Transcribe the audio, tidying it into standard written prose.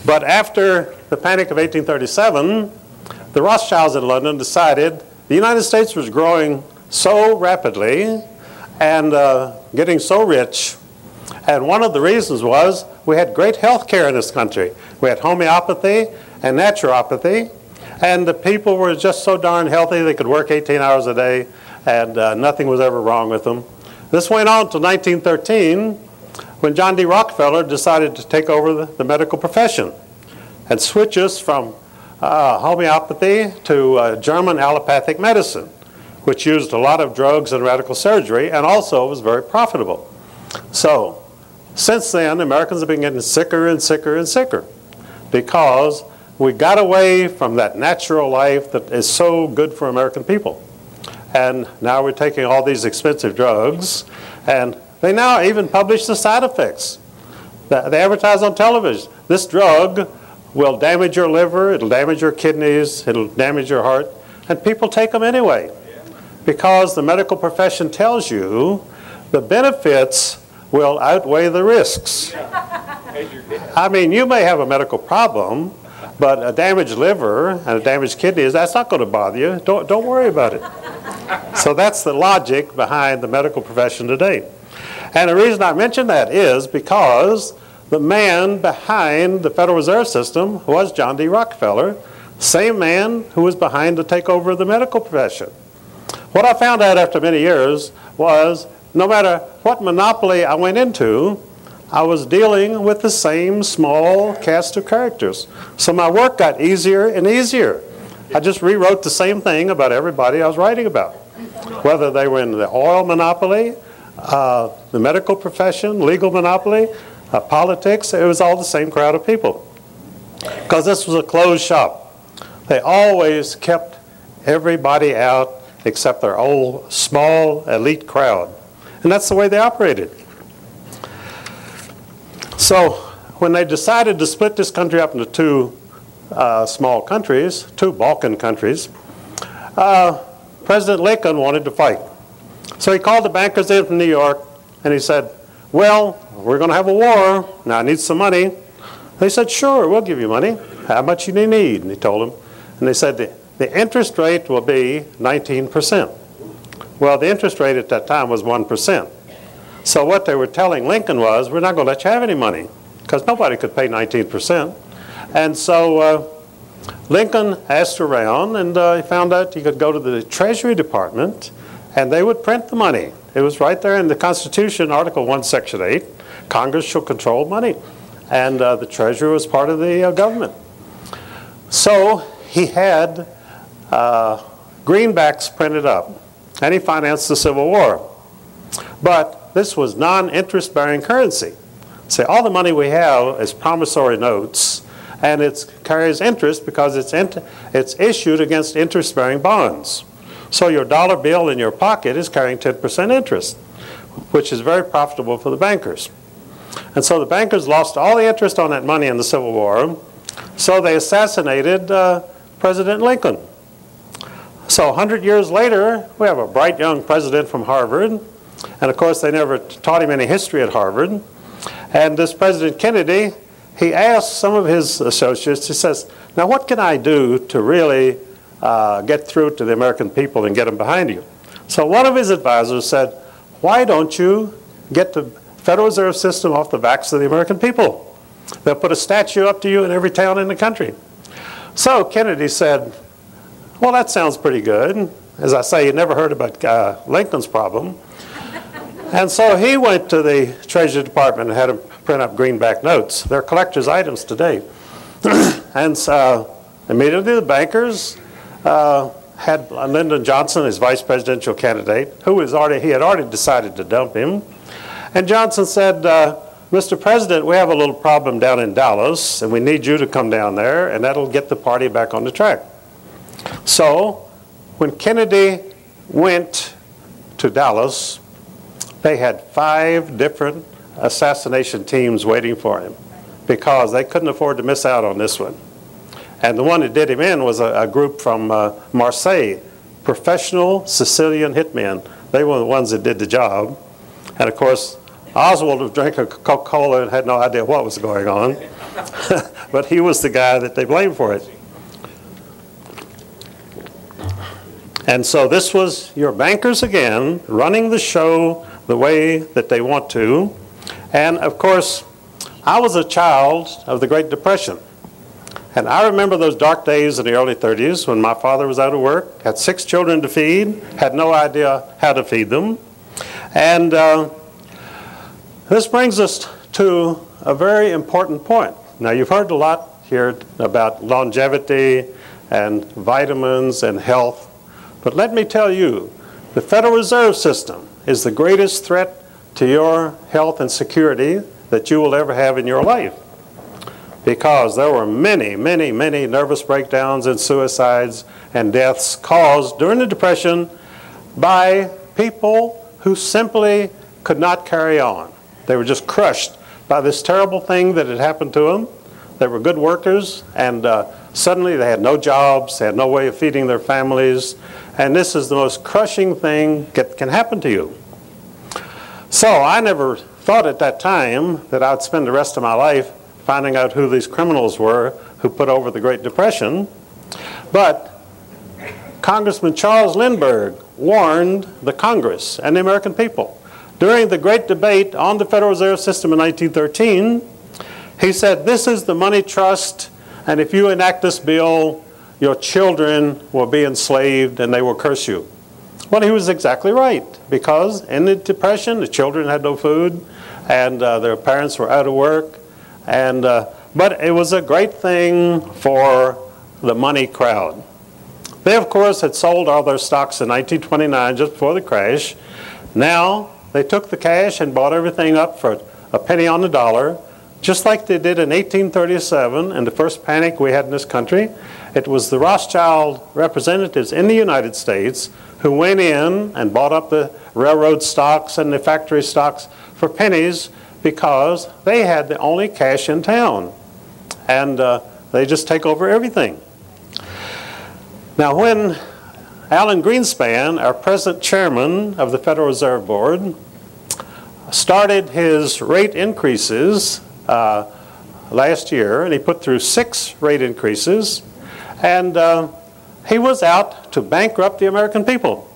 But after the Panic of 1837, the Rothschilds in London decided the United States was growing so rapidly and getting so rich. And one of the reasons was we had great health care in this country. We had homeopathy and naturopathy, and the people were just so darn healthy they could work 18 hours a day, and nothing was ever wrong with them. This went on until 1913, when John D. Rockefeller decided to take over the medical profession and switch us from homeopathy to German allopathic medicine, which used a lot of drugs and radical surgery, and also was very profitable. So, since then, Americans have been getting sicker and sicker and sicker because we got away from that natural life that is so good for American people. And now we're taking all these expensive drugs, and they now even publish the side effects. They advertise on television. This drug will damage your liver, it'll damage your kidneys, it'll damage your heart, and people take them anyway because the medical profession tells you the benefits will outweigh the risks. I mean, you may have a medical problem, but a damaged liver and a damaged kidneys, that's not going to bother you. Don't worry about it. So that's the logic behind the medical profession today. And the reason I mention that is because the man behind the Federal Reserve System was John D. Rockefeller, same man who was behind the takeover of the medical profession. What I found out after many years was no matter what monopoly I went into, I was dealing with the same small cast of characters. So my work got easier and easier. I just rewrote the same thing about everybody I was writing about, whether they were in the oil monopoly, the medical profession, legal monopoly, politics. It was all the same crowd of people because this was a closed shop. They always kept everybody out except their old small elite crowd, and that's the way they operated. So when they decided to split this country up into two small countries, two Balkan countries, President Lincoln wanted to fight. So he called the bankers in from New York and he said, well, we're going to have a war. Now I need some money. They said, sure, we'll give you money. How much do you need? And he told them. And they said, the interest rate will be 19%. Well, the interest rate at that time was 1%. So what they were telling Lincoln was, we're not going to let you have any money because nobody could pay 19%. And so Lincoln asked around, and he found out he could go to the Treasury Department and they would print the money. It was right there in the Constitution, Article 1, Section 8. Congress shall control money. And the Treasury was part of the government. So he had greenbacks printed up, and he financed the Civil War. But this was non-interest bearing currency. See, all the money we have is promissory notes, and it carries interest because it's issued against interest-bearing bonds. So your dollar bill in your pocket is carrying 10% interest, which is very profitable for the bankers. And so the bankers lost all the interest on that money in the Civil War, so they assassinated President Lincoln. So 100 years later, we have a bright young president from Harvard, and of course they never taught him any history at Harvard. And this President Kennedy, he asked some of his associates, he says, now what can I do to really get through to the American people and get them behind you? So one of his advisors said, why don't you get the Federal Reserve System off the backs of the American people? They'll put a statue up to you in every town in the country. So Kennedy said, well, that sounds pretty good. As I say, he never heard about Lincoln's problem. And so he went to the Treasury Department and had them print up greenback notes. They're collector's items today. And so immediately the bankers had Lyndon Johnson, his vice presidential candidate, he had already decided to dump him. And Johnson said, Mr. President, we have a little problem down in Dallas, and we need you to come down there, and that'll get the party back on the track. So when Kennedy went to Dallas, they had 5 different assassination teams waiting for him because they couldn't afford to miss out on this one. And the one that did him in was a group from Marseille, professional Sicilian hitmen. They were the ones that did the job. And of course, Oswald was drinking Coca-Cola and had no idea what was going on. But he was the guy that they blamed for it. And so this was your bankers again, running the show the way that they want to. And of course, I was a child of the Great Depression. And I remember those dark days in the early 30s when my father was out of work, had 6 children to feed, had no idea how to feed them. And this brings us to a very important point. Now, you've heard a lot here about longevity and vitamins and health. But let me tell you, the Federal Reserve System is the greatest threat to your health and security that you will ever have in your life. Because there were many, many, many nervous breakdowns and suicides and deaths caused during the Depression by people who simply could not carry on. They were just crushed by this terrible thing that had happened to them. They were good workers, and suddenly they had no jobs, they had no way of feeding their families, and this is the most crushing thing that can happen to you. So I never thought at that time that I'd spend the rest of my life finding out who these criminals were who put over the Great Depression. But Congressman Charles Lindbergh warned the Congress and the American people during the great debate on the Federal Reserve System in 1913. He said, this is the money trust, and if you enact this bill, your children will be enslaved and they will curse you. Well, he was exactly right, because in the Depression, the children had no food, and their parents were out of work. And, but it was a great thing for the money crowd. They, of course, had sold all their stocks in 1929, just before the crash. Now, they took the cash and bought everything up for a penny on the dollar, just like they did in 1837 in the first panic we had in this country. It was the Rothschild representatives in the United States who went in and bought up the railroad stocks and the factory stocks for pennies, because they had the only cash in town. And they just take over everything. Now, when Alan Greenspan, our present chairman of the Federal Reserve Board, started his rate increases last year, and he put through 6 rate increases, and he was out to bankrupt the American people.